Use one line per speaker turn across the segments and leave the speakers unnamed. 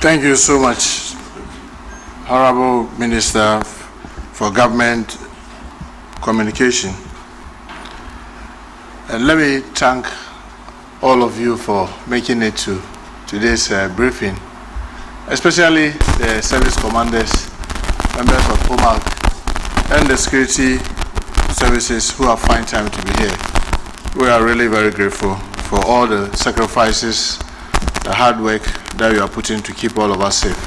Thank you so much, Honorable Minister for Government Communication. And let me thank all of you for making it to today's briefing, especially the service commanders, members of POMAC, and the security services who have found time to be here. We are really very grateful for all the sacrifices, the hard work that you are putting to keep all of us safe.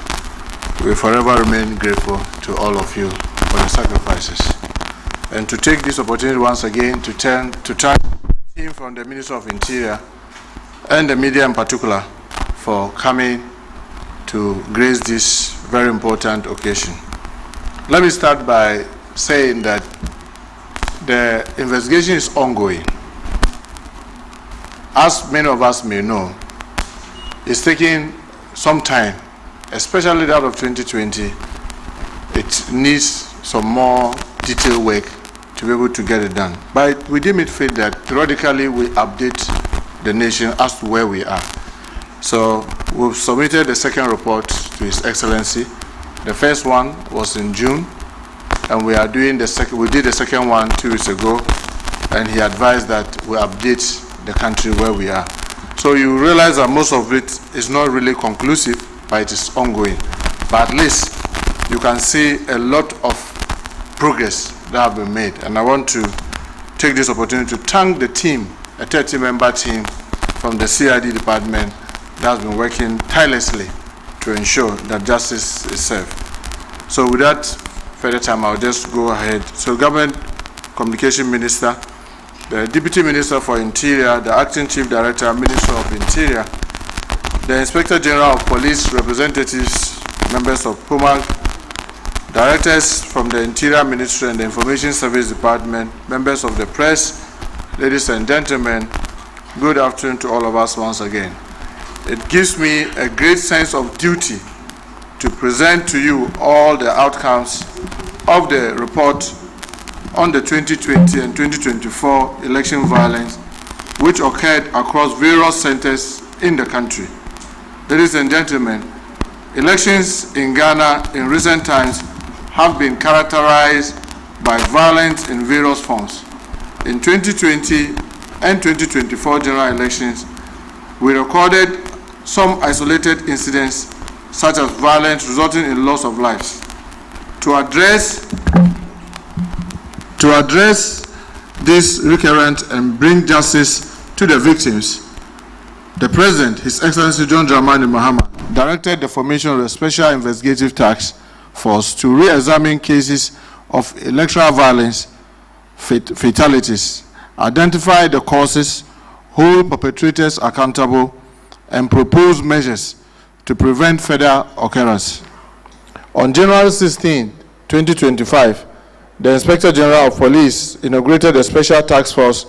We forever remain grateful to all of you for the sacrifices. And to take this opportunity once again to thank the team from the Ministry of Interior and the media in particular for coming to grace this very important occasion. Let me start by saying that the investigation is ongoing. As many of us may know, it's taking some time, especially that of 2020. It needs some more detailed work to be able to get it done. But we deem it fit that periodically we update the nation as to where we are. So we've submitted the second report to His Excellency. The first one was in June, and we are doing the second. We did the second one 2 weeks ago, and he advised that we update the country where we are. So you realize that most of it is not really conclusive, but it is ongoing. But at least you can see a lot of progress that have been made. And I want to take this opportunity to thank the team, a 30-member team from the CID department that has been working tirelessly to ensure that justice is served. So without further time, I'll just go ahead. So Government Communication Minister, the Deputy Minister for Interior, the Acting Chief Director, Minister of Interior, the Inspector General of Police, representatives, members of POMAC, directors from the Interior Ministry and the Information Service Department, members of the press, ladies and gentlemen, good afternoon to all of us once again. It gives me a great sense of duty to present to you all the outcomes of the report on the 2020 and 2024 election violence which occurred across various centers in the country. Ladies and gentlemen, elections in Ghana in recent times have been characterized by violence in various forms. In 2020 and 2024 general elections, we recorded some isolated incidents such as violence resulting in loss of lives. To address this recurrent and bring justice to the victims, the President, His Excellency John Dramani Mahama, directed the formation of a special investigative task force to re-examine cases of electoral violence fatalities, identify the causes, hold perpetrators accountable, and propose measures to prevent further occurrence. On January 16, 2025, the Inspector General of Police inaugurated a special task force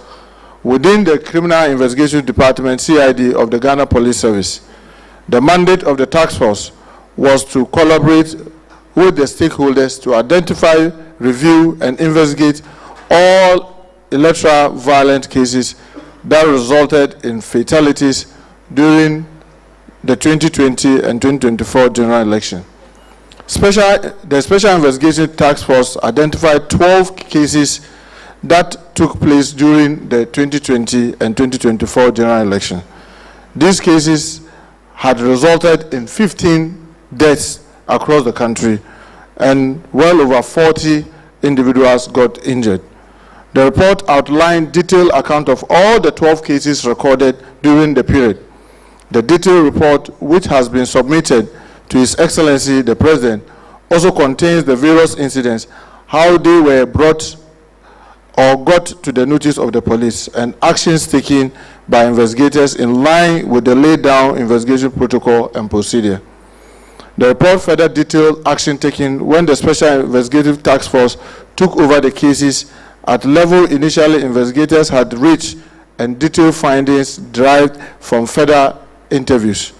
within the Criminal Investigation Department, CID, of the Ghana Police Service. The mandate of the task force was to collaborate with the stakeholders to identify, review, and investigate all electoral violent cases that resulted in fatalities during the 2020 and 2024 general election. The Special Investigation Task Force identified 12 cases that took place during the 2020 and 2024 general election. These cases had resulted in 15 deaths across the country, and well over 40 individuals got injured. The report outlined detailed account of all the 12 cases recorded during the period. The detailed report, which has been submitted to His Excellency the President, also contains the various incidents, how they were brought or got to the notice of the police, and actions taken by investigators in line with the laid down investigation protocol and procedure. The report further detailed action taken when the Special Investigative Task Force took over the cases at level initially investigators had reached, and detailed findings derived from further interviews,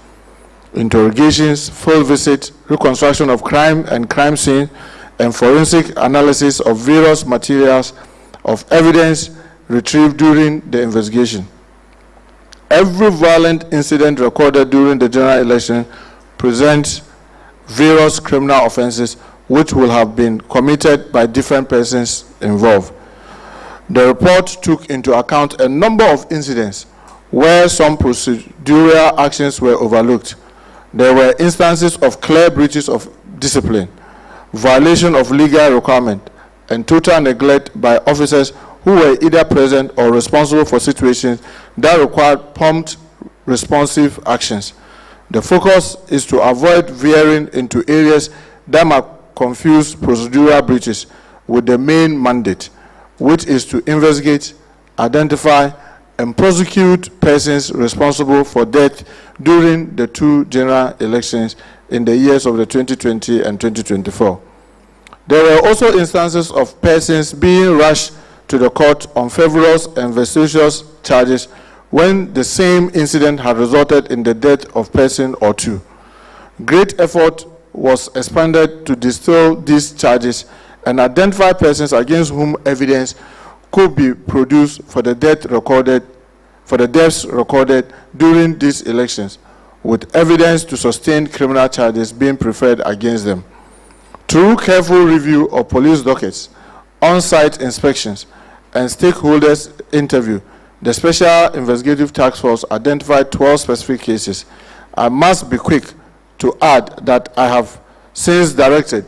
interrogations, field visit, reconstruction of crime and crime scene, and forensic analysis of various materials of evidence retrieved during the investigation. Every violent incident recorded during the general election present various criminal offenses which will have been committed by different persons involved. The report took into account a number of incidents where some procedural actions were overlooked. There were instances of clear breaches of discipline, violation of legal requirement, and total neglect by officers who were either present or responsible for situations that required prompt, responsive actions. The focus is to avoid veering into areas that might confuse procedural breaches with the main mandate, which is to investigate, identify, and prosecute persons responsible for death during the two general elections in the years of the 2020 and 2024. There were also instances of persons being rushed to the court on frivolous and vexatious charges when the same incident had resulted in the death of person or two. Great effort was expended to distill these charges and identify persons against whom evidence could be produced for the deaths recorded during these elections, with evidence to sustain criminal charges being preferred against them. Through careful review of police dockets, on-site inspections, and stakeholders interview, the Special Investigative Task Force identified 12 specific cases. I must be quick to add that I have since directed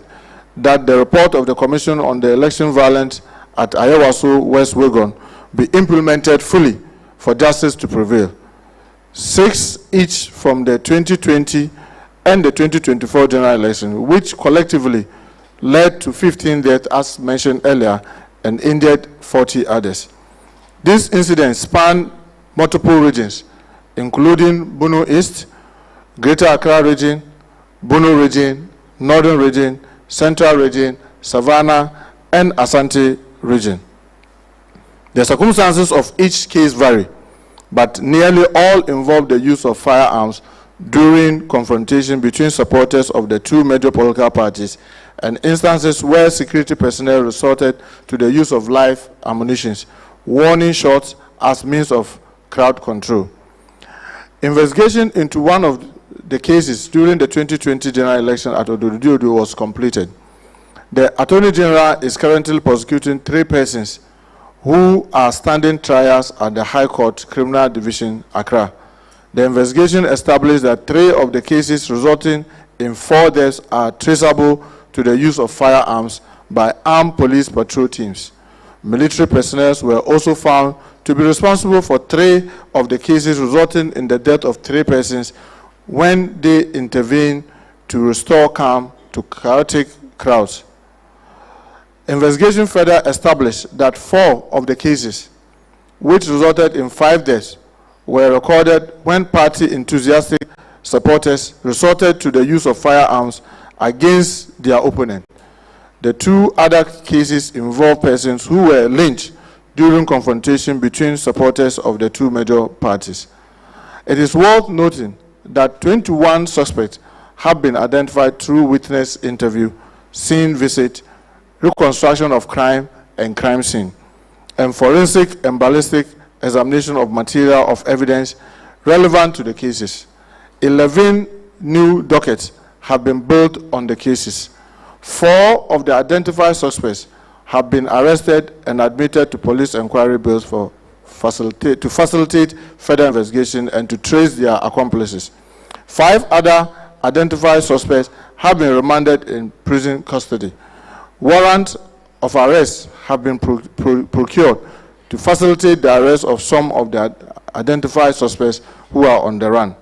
that the report of the Commission on the Election Violence at Ayawaso West Wuogon be implemented fully for justice to prevail. 6 each from the 2020 and the 2024 general election, which collectively led to 15 deaths as mentioned earlier and injured 40 others. These incidents span multiple regions, including Bono East, Greater Accra region, Bono region, Northern region, Central region, Savannah, and Asante region. The circumstances of each case vary, but nearly all involve the use of firearms during confrontation between supporters of the two major political parties, and instances where security personnel resorted to the use of live ammunition, warning shots as means of crowd control. Investigation into one of the cases during the 2020 general election at Ododo was completed. The Attorney General is currently prosecuting 3 persons who are standing trials at the High Court Criminal Division, Accra. The investigation established that 3 of the cases resulting in 4 deaths are traceable to the use of firearms by armed police patrol teams. Military personnel were also found to be responsible for 3 of the cases resulting in the death of 3 persons when they intervened to restore calm to chaotic crowds. Investigation further established that 4 of the cases, which resulted in 5 deaths, were recorded when party enthusiastic supporters resorted to the use of firearms against their opponent. The 2 other cases involve persons who were lynched during confrontation between supporters of the 2 major parties. It is worth noting that 21 suspects have been identified through witness interview, scene visit, reconstruction of crime and crime scene, and forensic and ballistic examination of material of evidence relevant to the cases. 11 new dockets have been built on the cases. 4 of the identified suspects have been arrested and admitted to police inquiry bills to facilitate further investigation and to trace their accomplices. 5 other identified suspects have been remanded in prison custody. Warrants of arrest have been procured to facilitate the arrest of some of the identified suspects who are on the run.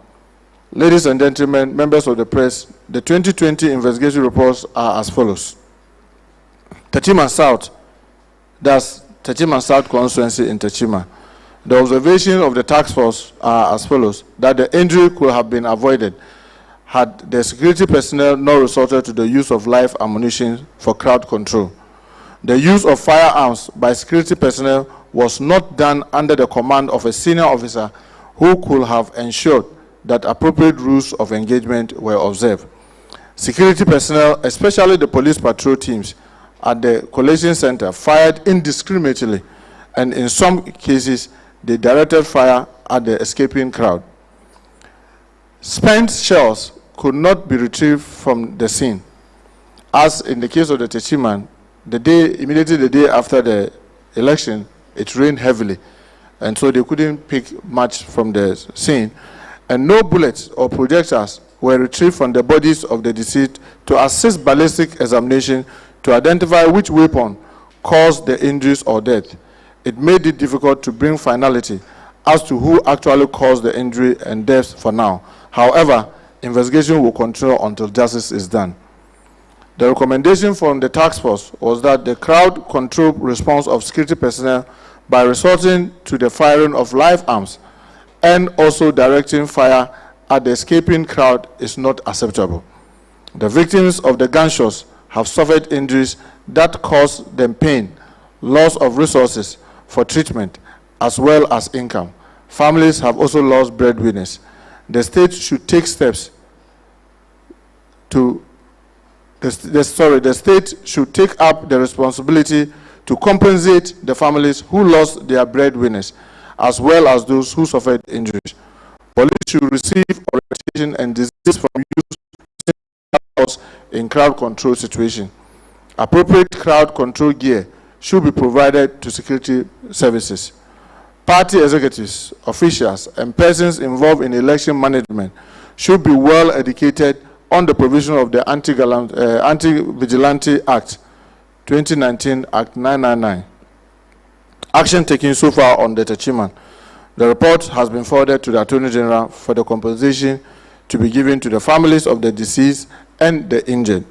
Ladies and gentlemen, members of the press, the 2020 investigation reports are as follows. Techiman South, that's Techiman South constituency in Techiman. The observation of the task force are as follows: that the injury could have been avoided had the security personnel not resorted to the use of live ammunition for crowd control. The use of firearms by security personnel was not done under the command of a senior officer who could have ensured that appropriate rules of engagement were observed. Security personnel, especially the police patrol teams at the collation center, fired indiscriminately, and in some cases, they directed fire at the escaping crowd. Spent shells could not be retrieved from the scene. As in the case of the Techiman, immediately the day after the election, it rained heavily, and so they couldn't pick much from the scene, and no bullets or projectiles were retrieved from the bodies of the deceased to assist ballistic examination to identify which weapon caused the injuries or death. It made it difficult to bring finality as to who actually caused the injury and death for now. However, investigation will continue until justice is done. The recommendation from the task force was that the crowd control response of security personnel by resorting to the firing of live arms and also directing fire at the escaping crowd is not acceptable. The victims of the gunshots have suffered injuries that cause them pain, loss of resources for treatment, as well as income. Families have also lost breadwinners. The state should take steps to the state should take up the responsibility to compensate the families who lost their breadwinners, as well as those who suffered injuries. Police should receive orientation and desist from use in crowd control situation. Appropriate crowd control gear should be provided to security services. Party executives, officials, and persons involved in election management should be well educated on the provision of the Anti-Vigilante Act 2019, Act 999. Action taken so far on the Techiman. The report has been forwarded to the Attorney General for the compensation to be given to the families of the deceased and the injured.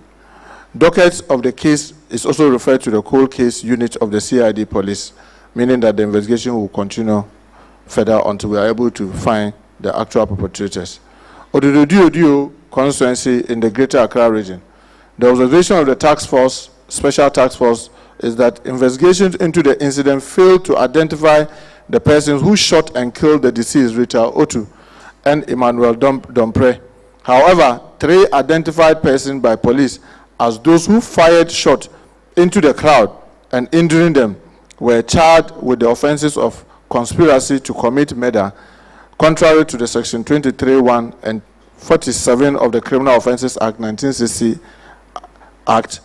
Docket of the case is also referred to the cold case unit of the CID police, meaning that the investigation will continue further until we are able to find the actual perpetrators. Ododo constituency in the Greater Accra region. The observation of the task force, special task force, is that investigations into the incident failed to identify the persons who shot and killed the deceased Rita Otu and Emmanuel Dompre. However, 3 identified persons by police as those who fired shot into the crowd and injuring them were charged with the offenses of conspiracy to commit murder, contrary to the Section 23(1) and 47 of the Criminal Offences Act 1960, Act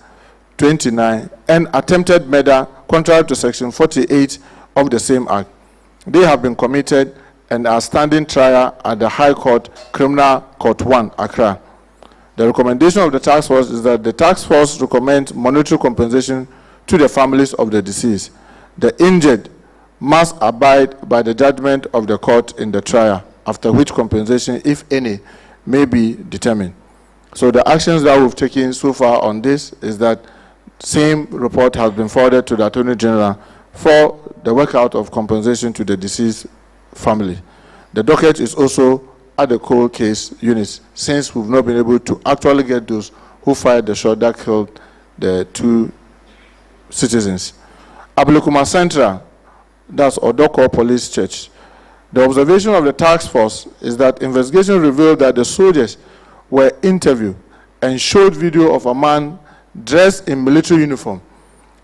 29, and attempted murder, contrary to Section 48 of the same Act. They have been committed and are standing trial at the High Court, Criminal Court 1, Accra. The recommendation of the task force is that the task force recommends monetary compensation to the families of the deceased. The injured must abide by the judgment of the court in the trial, after which compensation, if any, may be determined. So the actions that we've taken so far on this is that same report has been forwarded to the Attorney General for the workout of compensation to the deceased family. The docket is also at the cold case unit, since we've not been able to actually get those who fired the shot that killed the 2 citizens. Ablekuma Central, that's Odoko Police Church. The observation of the task force is that investigation revealed that the soldiers were interviewed and showed video of a man dressed in military uniform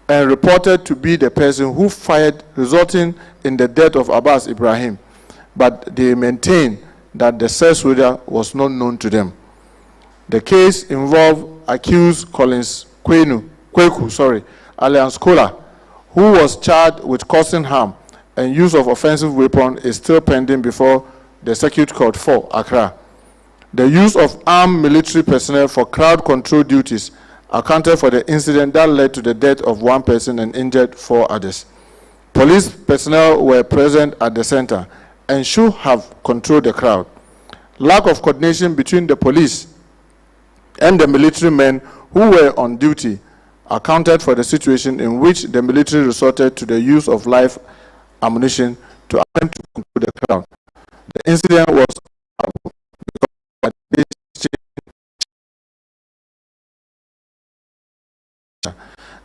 and reported to be the person who fired, resulting in the death of Abbas Ibrahim. But they maintain that the said soldier was not known to them. The case involved accused Collins Kweku, alias Scholar, who was charged with causing harm and use of offensive weapon, is still pending before the Circuit Court 4, Accra. The use of armed military personnel for crowd control duties accounted for the incident that led to the death of 1 person and injured 4 others. Police personnel were present at the center and should have controlled the crowd. Lack of coordination between the police and the military men who were on duty accounted for the situation in which the military resorted to the use of live ammunition to attempt to control the crowd. The incident was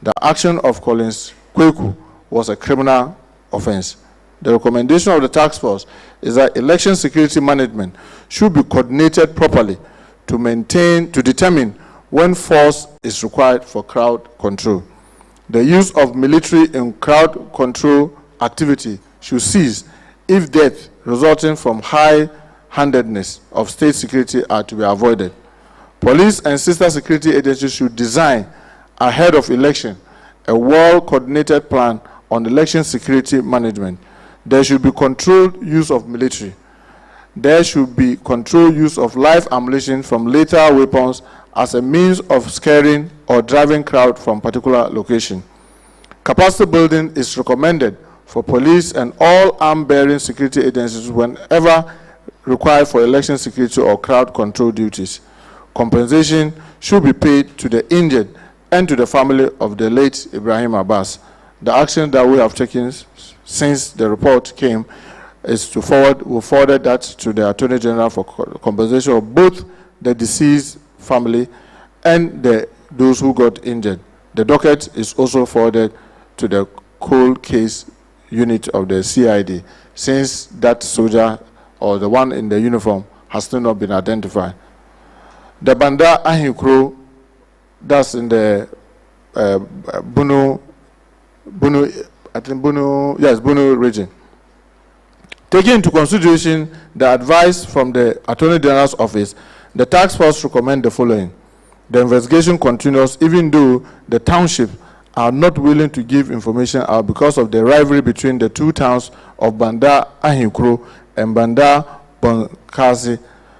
the action of Collins Kweku was a criminal offense. The recommendation of the task force is that election security management should be coordinated properly to determine when force is required for crowd control. The use of military in crowd control activity should cease if death resulting from high-handedness of state security are to be avoided. Police and sister security agencies should design, ahead of election, a well-coordinated plan on election security management. There should be controlled use of military. There should be controlled use of live ammunition from lethal weapons as a means of scaring or driving crowd from particular location. Capacity building is recommended for police and all arm-bearing security agencies whenever required for election security or crowd control duties. Compensation should be paid to the injured and to the family of the late Ibrahim Abbas. The action that we have taken since the report came is to forward that to the Attorney General for compensation of both the deceased family and those who got injured. The docket is also forwarded to the cold case unit of the CID, since that soldier or the one in the uniform has still not been identified. The Banda Ahikro, that's in the Bunu region. Taking into consideration the advice from the Attorney General's office, the task force recommend the following. The investigation continues even though the township are not willing to give information out because of the rivalry between the two towns of Banda Ahikro and Banda Bonkasi,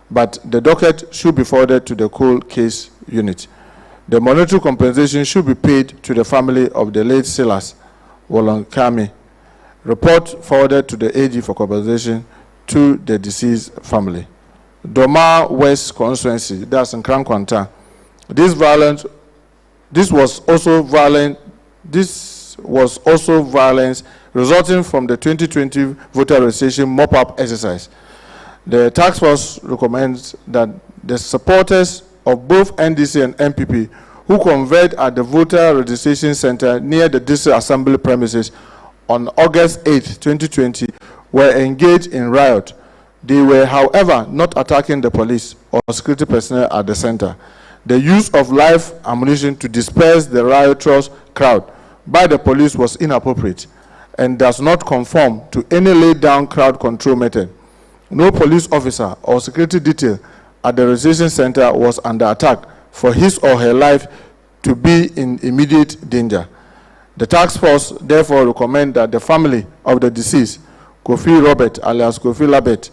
but the docket should be forwarded to the cold case unit. The monetary compensation should be paid to the family of the late Silas Wolonkami. Report forwarded to the AG for compensation to the deceased family. Doma West Constituency, that's in Krankwanta. This was also violence resulting from the 2020 voter registration mop-up exercise. The task force recommends that the supporters of both NDC and MPP who converged at the voter registration center near the district assembly premises on August 8, 2020, were engaged in riot. They were, however, not attacking the police or security personnel at the center. The use of live ammunition to disperse the riotous crowd by the police was inappropriate and does not conform to any laid-down crowd control method. No police officer or security detail at the registration center was under attack for his or her life to be in immediate danger. The task force therefore recommend that the family of the deceased, Kofi Robert alias Kofi Labet,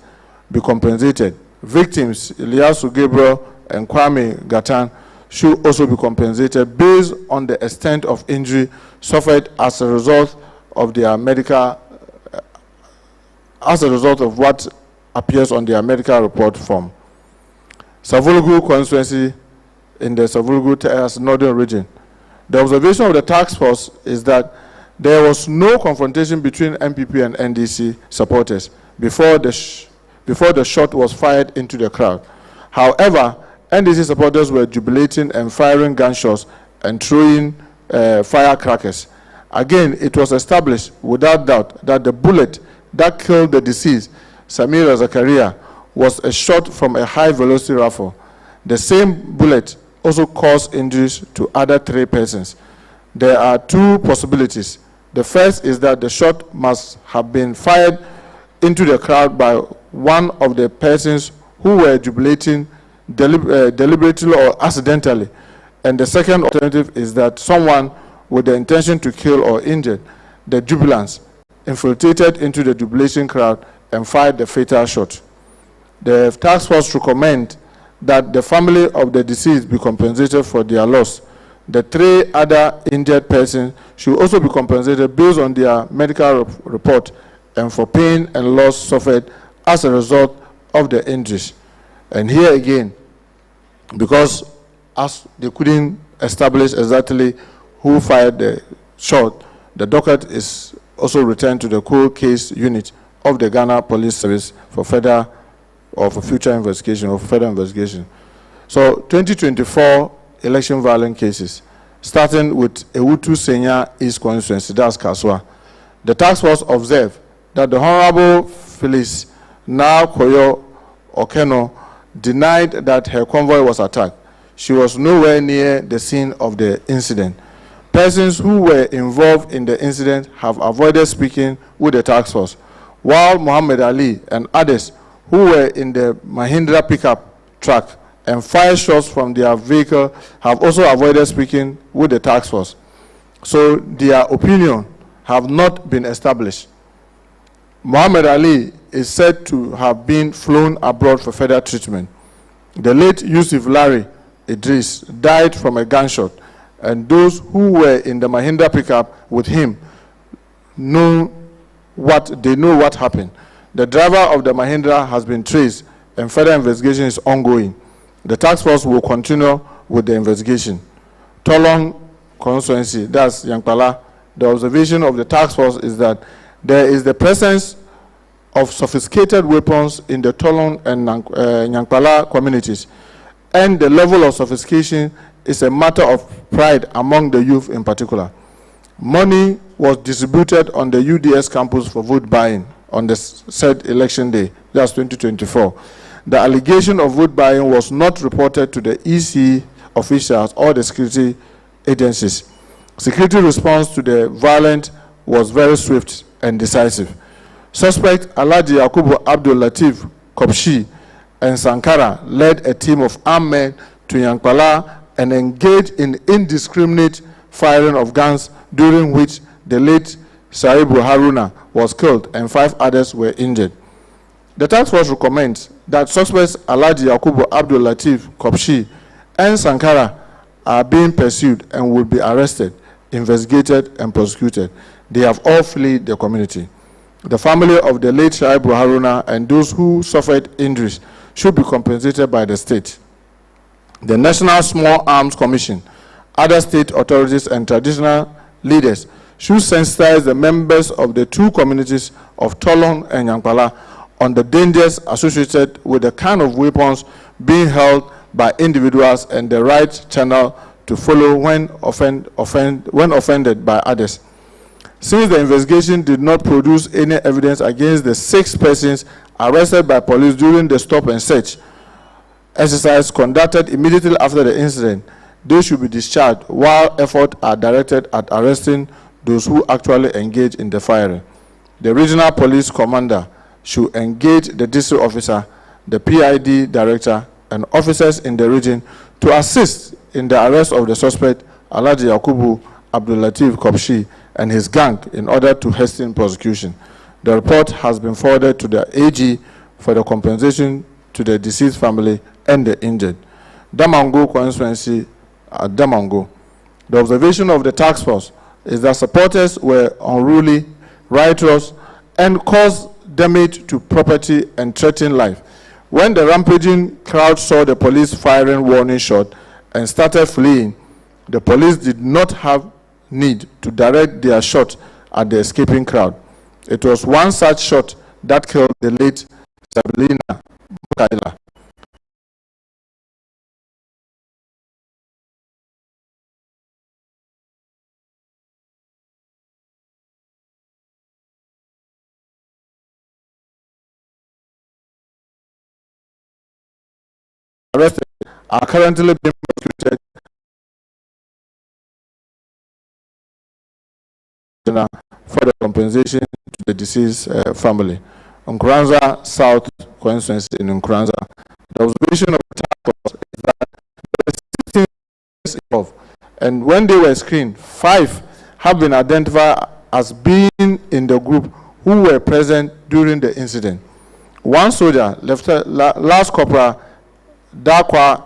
be compensated. Victims, Ilyasu Gabriel and Kwame Gatan, should also be compensated based on the extent of injury suffered as a result of what appears on their medical report form. Savulgu constituency in the Savulgu northern region. The observation of the task force is that there was no confrontation between MPP and NDC supporters before the shot was fired into the crowd. However, NDC supporters were jubilating and firing gunshots and throwing firecrackers. Again, it was established without doubt that the bullet that killed the deceased, Samira Zakaria, was a shot from a high-velocity rifle. The same bullet also caused injuries to other 3 persons. There are 2 possibilities. The first is that the shot must have been fired into the crowd by one of the persons who were jubilating deliberately or accidentally. And the second alternative is that someone with the intention to kill or injure the jubilants infiltrated into the jubilation crowd and fired the fatal shot. The task force recommend that the family of the deceased be compensated for their loss. The 3 other injured persons should also be compensated based on their medical report and for pain and loss suffered as a result of the injuries. And here again, because as they couldn't establish exactly who fired the shot, the docket is also returned to the cold case unit of the Ghana Police Service for further or for future investigation or further investigation. So 2024 election violence cases, starting with Ewutu Senya East Constituency, that's Kaswa. The task force observed that the Honorable Phyllis Now Koyo Okeno denied that her convoy was attacked. She was nowhere near the scene of the incident. Persons who were involved in the incident have avoided speaking with the task force, while Muhammad Ali and others who were in the Mahindra pickup truck and 5 shots from their vehicle have also avoided speaking with the task force. So their opinion have not been established. Muhammad Ali is said to have been flown abroad for further treatment. The late Yusuf Larry Idris died from a gunshot, and those who were in the Mahindra pickup with him know what happened. The driver of the Mahindra has been traced, and further investigation is ongoing. The task force will continue with the investigation. Tolong constituency, that's Nyankpala. The observation of the task force is that there is the presence of sophisticated weapons in the Tolong and Nyankpala communities, and the level of sophistication is a matter of pride among the youth in particular. Money was distributed on the UDS campus for vote buying on the said election day, that's 2024. The allegation of vote buying was not reported to the EC officials or the security agencies. Security response to the violence was very swift and decisive. Suspect Alhaji Yakubu Abdul Latif Kopshi and Sankara led a team of armed men to Nyankpala and engaged in indiscriminate firing of guns, during which the late Shaibu Haruna was killed and 5 others were injured. The task force recommends that suspects Alhaji Yakubu Abdul Latif Kopshi and Sankara are being pursued and will be arrested, investigated, and prosecuted. They have all fled the community. The family of the late Shaibu Haruna and those who suffered injuries should be compensated by the state. The National Small Arms Commission, other state authorities, and traditional leaders should sensitize the members of the 2 communities of Tolong and Nyankpala on the dangers associated with the kind of weapons being held by individuals and the right channel to follow when offended by others. Since the investigation did not produce any evidence against the 6 persons arrested by police during the stop and search exercise conducted immediately after the incident, they should be discharged while efforts are directed at arresting those who actually engage in the firing. The regional police commander should engage the district officer, the PID director, and officers in the region to assist in the arrest of the suspect, Alhaji Yakubu Abdul Latif Kopshi, and his gang in order to hasten prosecution. The report has been forwarded to the AG for the compensation to the deceased family and the injured. Damango constituency at Damango. The observation of the task force is that supporters were unruly, riotous, and caused damage to property and threatened life. When the rampaging crowd saw the police firing warning shot and started fleeing, the police did not have need to direct their shot at the escaping crowd. It was one such shot that killed the late Sabrina Bukaila. Arrested are currently being prosecuted for the compensation to the deceased family. Nkranza South constituency in Nkranza. The observation of the task force is that there were 16 involved, and when they were screened, 5 have been identified as being in the group who were present during the incident. One soldier, Last Corporal Dakwa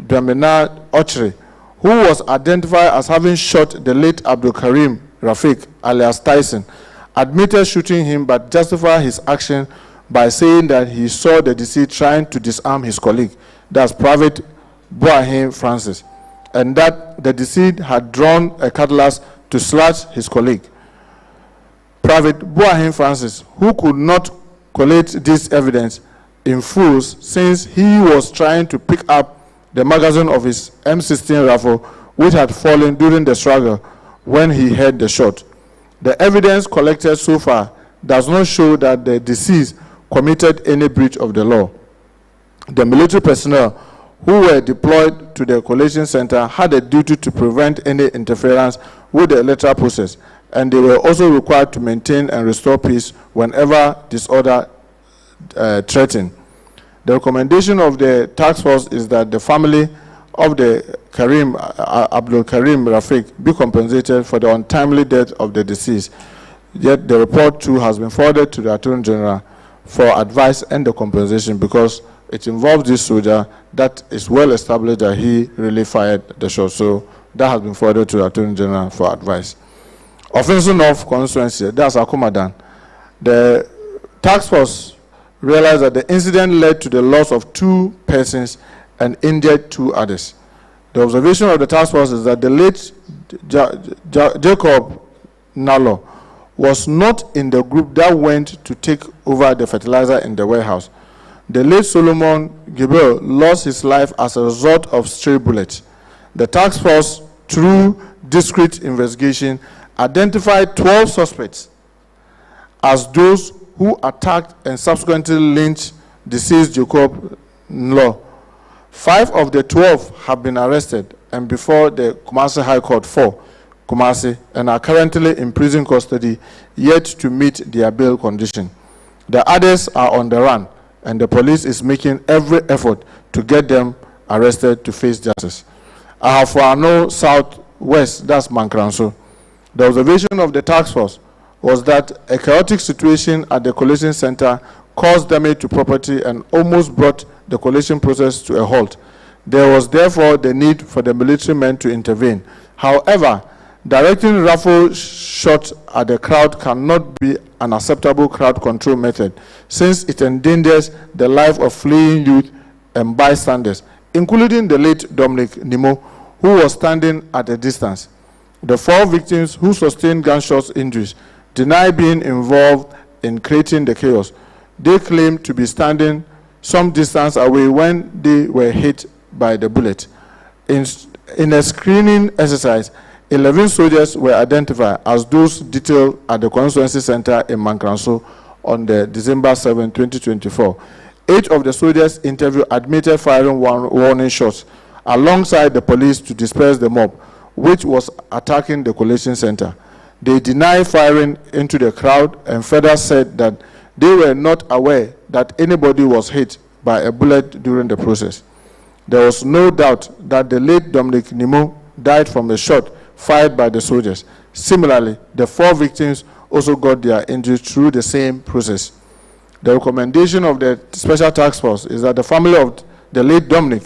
Dramina Ochre, who was identified as having shot the late Abdul Karim Rafiq alias Tyson, admitted shooting him but justified his action by saying that he saw the deceased trying to disarm his colleague, that's Private Boahim Francis, and that the deceased had drawn a cutlass to slash his colleague. Private Boahim Francis, who could not collate this evidence in full since he was trying to pick up the magazine of his M16 rifle, which had fallen during the struggle when he heard the shot. The evidence collected so far does not show that the deceased committed any breach of the law. The military personnel who were deployed to the collation center had a duty to prevent any interference with the electoral process, and they were also required to maintain and restore peace whenever disorder threatened. The recommendation of the task force is that the family of the Abdul Karim Rafiq be compensated for the untimely death of the deceased. Yet the report too has been forwarded to the Attorney General for advice and the compensation, because it involves this soldier that is well established that he really fired the shot. So that has been forwarded to the Attorney General for advice. Offensive North constituency, that's Akumadan. The task force realized that the incident led to the loss of 2 persons and injured 2 others. The observation of the task force is that the late Jacob Nalo was not in the group that went to take over the fertilizer in the warehouse. The late Solomon Gibel lost his life as a result of stray bullets. The task force, through discreet investigation, identified 12 suspects as those who attacked and subsequently lynched deceased Jacob Nlo. 5 of the 12 have been arrested and before the Kumasi High Court for Kumasi and are currently in prison custody, yet to meet their bail condition. The others are on the run, and the police is making every effort to get them arrested to face justice. Ahafo Southwest, that's Mankranso. The observation of the task force was that a chaotic situation at the collation center caused damage to property and almost brought the collation process to a halt. There was therefore the need for the military men to intervene. However, directing rifle shots at the crowd cannot be an acceptable crowd control method, since it endangers the life of fleeing youth and bystanders, including the late Dominic Nimo, who was standing at a distance. The 4 victims who sustained gunshot injuries deny being involved in creating the chaos. They claim to be standing some distance away when they were hit by the bullet. In a screening exercise, 11 soldiers were identified as those detailed at the constituency center in Mankranso on the December 7, 2024. 8 of the soldiers interviewed admitted firing warning shots alongside the police to disperse the mob, which was attacking the collation center. They denied firing into the crowd and further said that they were not aware that anybody was hit by a bullet during the process. There was no doubt that the late Dominic Nimo died from a shot fired by the soldiers. Similarly, the 4 victims also got their injuries through the same process. The recommendation of the Special Task Force is that the family of the late Dominic,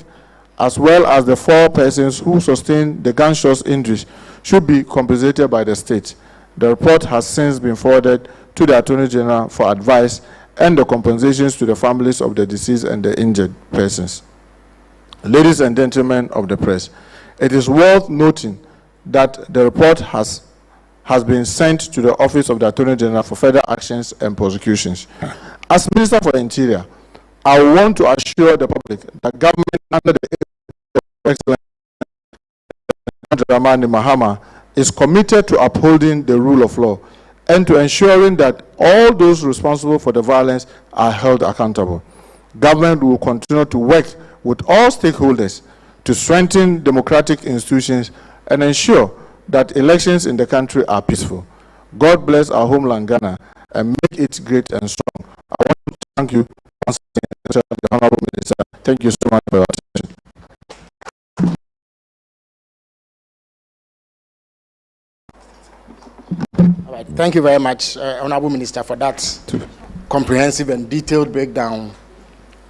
as well as the 4 persons who sustained the gunshot injuries, should be compensated by the state. The report has since been forwarded to the Attorney General for advice and the compensations to the families of the deceased and the injured persons. Ladies and gentlemen of the press, it is worth noting that the report has been sent to the Office of the Attorney General for further actions and prosecutions. As Minister for the Interior, I want to assure the public that government under the Excellency Dramani Mahama is committed to upholding the rule of law and to ensuring that all those responsible for the violence are held accountable. Government will continue to work with all stakeholders to strengthen democratic institutions and ensure that elections in the country are peaceful. God bless our homeland, Ghana, and make it great and strong. I want to thank you once again, the Honorable Minister. Thank you so much for your attention.
All right. Thank you very much, Honorable Minister, for that comprehensive and detailed breakdown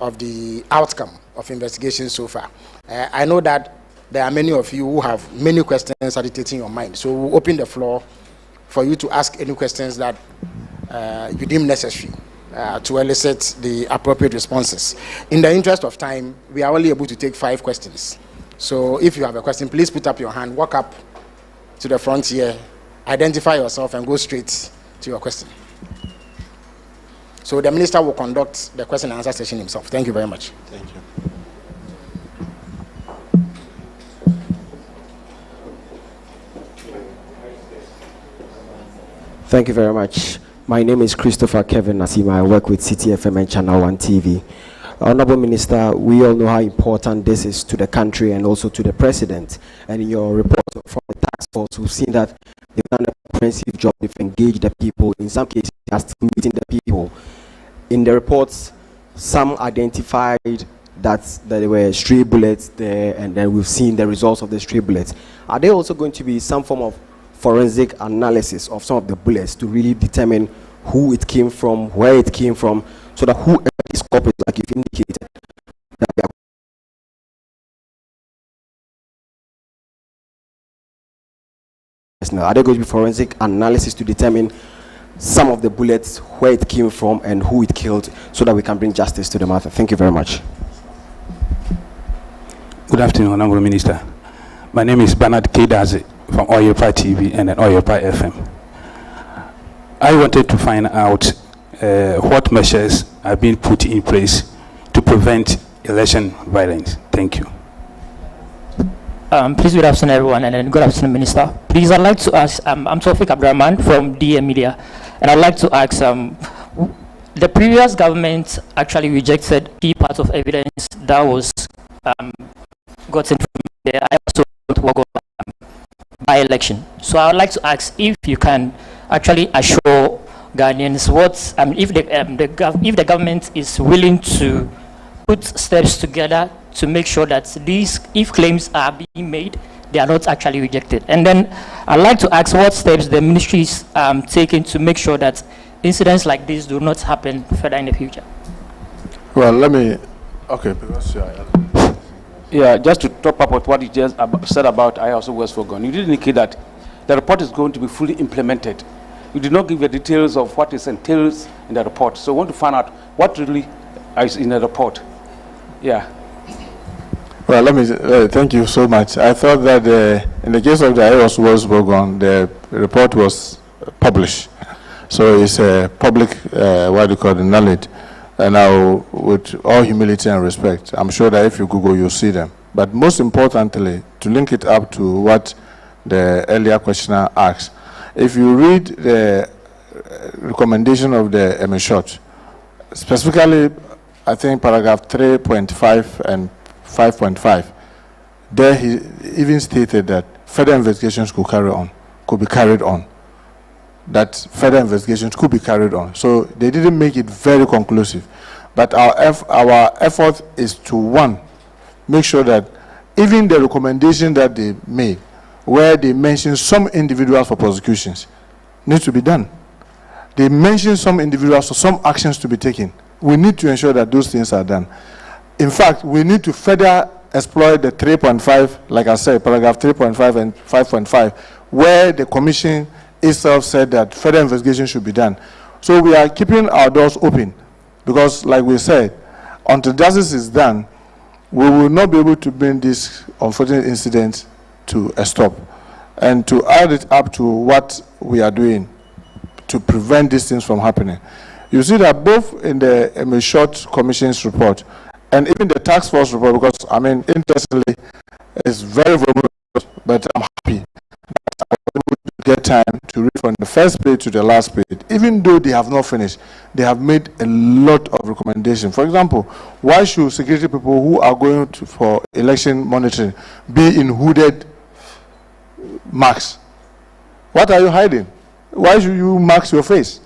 of the outcome of investigation so far. I know that there are many of you who have many questions agitating your mind, so we'll open the floor for you to ask any questions that you deem necessary to elicit the appropriate responses. In the interest of time, we are only able to take 5 questions. So if you have a question, please put up your hand, walk up to the front here, identify yourself, and go straight to your question. So the Minister will conduct the question and answer session himself. Thank you very much.
Thank you.
Thank you very much. My name is Christopher Kevin Nasima. I work with City FM and Channel 1 TV. Honorable Minister, we all know how important this is to the country and also to the President. And in your report from the task force, we've seen that they've done a comprehensive job. They've engaged the people. In some cases, they are still meeting the people. In the reports, some identified that there were stray bullets there, and then we've seen the results of the stray bullets. Are there also going to be some form of forensic analysis of some of the bullets to really determine who it came from, where it came from, so that whoever is culprit, like you've indicated, that they are now, are there going to be forensic analysis to determine some of the bullets, where it came from, and who it killed, so that we can bring justice to the matter? Thank you very much.
Good afternoon, Honorable Minister. My name is Bernard K. Dazi from Oyopa TV and then Oyopa FM. I wanted to find out what measures are being put in place to prevent election violence. Thank you.
Please, good afternoon, everyone, and then good afternoon, Minister. Please, I'd like to ask, I'm Tawfiq Abdurrahman from DM Media, and I'd like to ask, the previous government actually rejected key parts of evidence that was gotten from there. I also want to work on by-election. So I would like to ask if you can actually assure Ghanaians what, if the government is willing to put steps together to make sure that these, if claims are being made, they are not actually rejected. And then I'd like to ask what steps the ministry is taking to make sure that incidents like this do not happen further in the future.
Well, let me, okay, because
yeah, just to top up what you just said about IASO West Foregon, you did indicate that the report is going to be fully implemented. You did not give the details of what is entails in the report. So I want to find out what really is in the report. Yeah.
well, let me, thank you so much. I thought that in the case of the IASO West Foregon, the report was published. So it's a public, what do you call it, knowledge. And now, with all humility and respect, I'm sure that if you Google, you'll see them. But most importantly, to link it up to what the earlier questioner asked, if you read the recommendation of the MSHOT, specifically, I think paragraph 3.5 and 5.5, there he even stated that further investigations could be carried on. That further investigations could be carried on. So they didn't make it very conclusive. But our effort is to, one, make sure that even the recommendation that they made, where they mention some individuals for prosecutions, needs to be done. They mention some individuals for some actions to be taken. We need to ensure that those things are done. In fact, we need to further exploit the 3.5, like I said, paragraph 3.5 and 5.5, where the commission itself said that further investigation should be done. So we are keeping our doors open because, like we said, until justice is done, we will not be able to bring this unfortunate incident to a stop. And to add it up to what we are doing to prevent these things from happening. You see that both in the MSHOT Commission's report and even the task force report, because I mean, interestingly, it's very, very good, but I'm happy that I was able to get time to read from the first page to the last page. Even though they have not finished, they have made a lot of recommendations. For example, why should security people who are going for election monitoring be in hooded masks? What are you hiding? Why should you mask your face?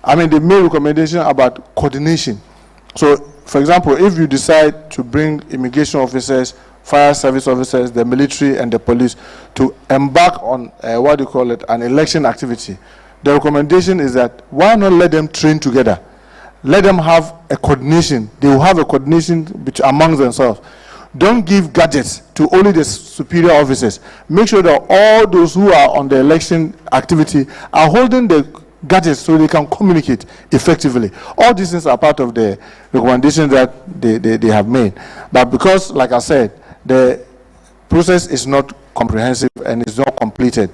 I mean, they made recommendation about coordination. So, for example, if you decide to bring immigration officers, fire service officers, the military and the police to embark on what do you call it, an election activity, the recommendation is that why not let them train together? Let them have a coordination. They will have a coordination amongst themselves. Don't give gadgets to only the superior officers. Make sure that all those who are on the election activity are holding the gadgets so they can communicate effectively. All these things are part of the recommendation that they have made. But because, like I said, the process is not comprehensive and is not completed,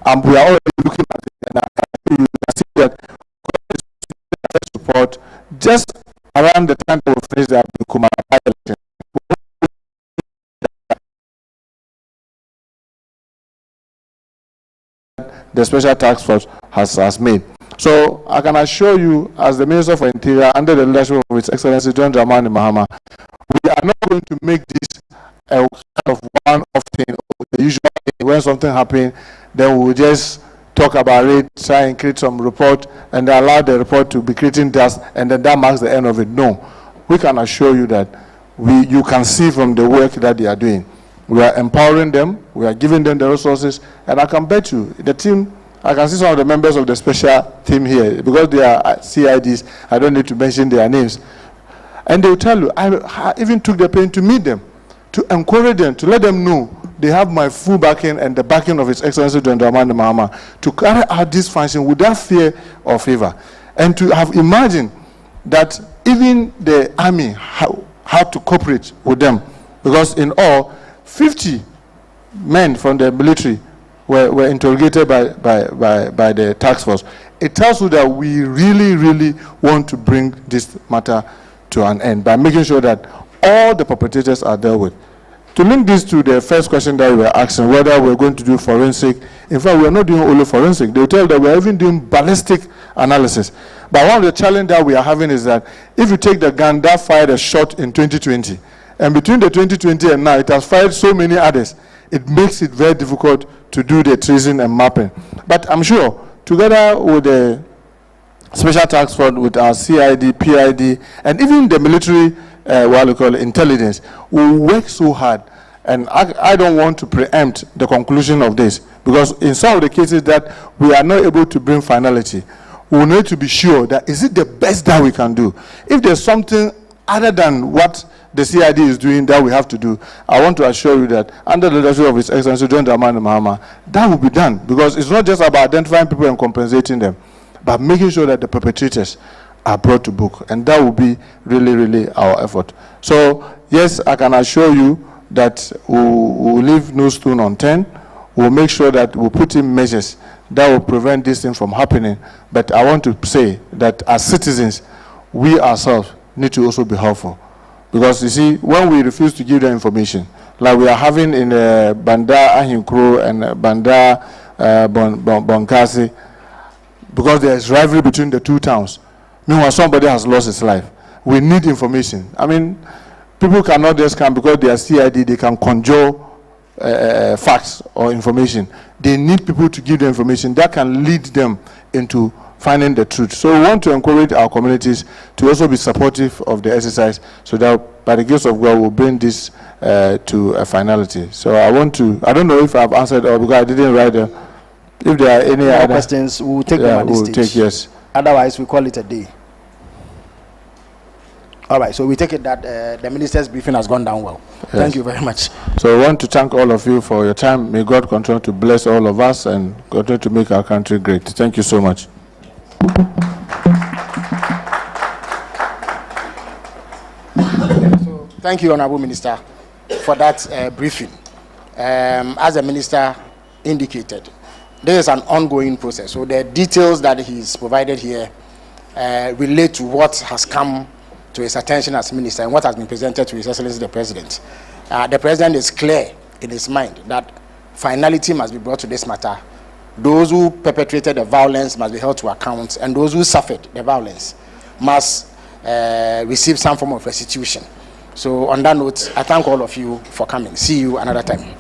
and we are already looking at it, and I can see that support just around the time that we finish the Kumara election. The special task force has made. So I can assure you, as the Minister for Interior, under the leadership of His Excellency John Dramani Mahama, we are not going to make this a kind of one-off thing, the usual thing. When something happens, then we will just talk about it, try and create some report, and allow the report to be creating dust, and then that marks the end of it. No. we can assure you that you can see from the work that they are doing. We are empowering them, we are giving them the resources, and I can bet you, the team, I can see some of the members of the special team here, because they are CIDs, I don't need to mention their names. And they will tell you, I even took the pain to meet them, to encourage them, to let them know they have my full backing and the backing of His Excellency John Dramani Mahama to carry out this function without fear or favor. And to have imagined that even the army had to cooperate with them, because in all, 50 men from the military were interrogated by the task force. It tells you that we really, really want to bring this matter to an end by making sure that all the perpetrators are dealt with. To link this to the first question that we were asking, whether we're going to do forensic, in fact, we're not doing only forensic. They'll tell that we're even doing ballistic analysis. But one of the challenges that we are having is that if you take the gun that fired a shot in 2020, and between the 2020 and now, it has fired so many others, it makes it very difficult to do the tracing and mapping. But I'm sure, together with the special task force, with our CID, PID, and even the military, what we call intelligence, we work so hard. And I don't want to preempt the conclusion of this, because in some of the cases that we are not able to bring finality, we need to be sure that is it the best that we can do. If there's something other than what the CID is doing that we have to do, I want to assure you that under the leadership of His Excellency John Dramani Mahama, that will be done, because it's not just about identifying people and compensating them, but making sure that the perpetrators are brought to book, and that will be really, really our effort. So yes, I can assure you that we'll leave no stone unturned. We'll make sure that we'll put in measures that will prevent this thing from happening. But I want to say that as citizens, we ourselves need to also be helpful. Because you see, when we refuse to give them information, like we are having in Banda Ahinkro and Banda Bonkasi, because there is rivalry between the two towns. Meanwhile, somebody has lost his life. We need information. I mean, people cannot just come because they are CID, they can conjure facts or information. They need people to give them information that can lead them into finding the truth. So we want to encourage our communities to also be supportive of the exercise, so that by the grace of God we'll bring this to a finality. So I don't know if I've answered or because I didn't write them. If there are any other
questions, we'll take them at this stage.
Take, yes.
Otherwise, we call it a day. All right, so we take it that the minister's briefing has gone down well. Yes. Thank you very much.
So I want to thank all of you for your time. May God continue to bless all of us and continue to make our country great. Thank you so much.
So, thank you, Honorable Minister, for that briefing. As the Minister indicated, this is an ongoing process. So the details that he's provided here relate to what has come to his attention as Minister and what has been presented to His Excellency the President. The President is clear in his mind that finality must be brought to this matter. Those who perpetrated the violence must be held to account, and those who suffered the violence must receive some form of restitution. So on that note, I thank all of you for coming. See you another time.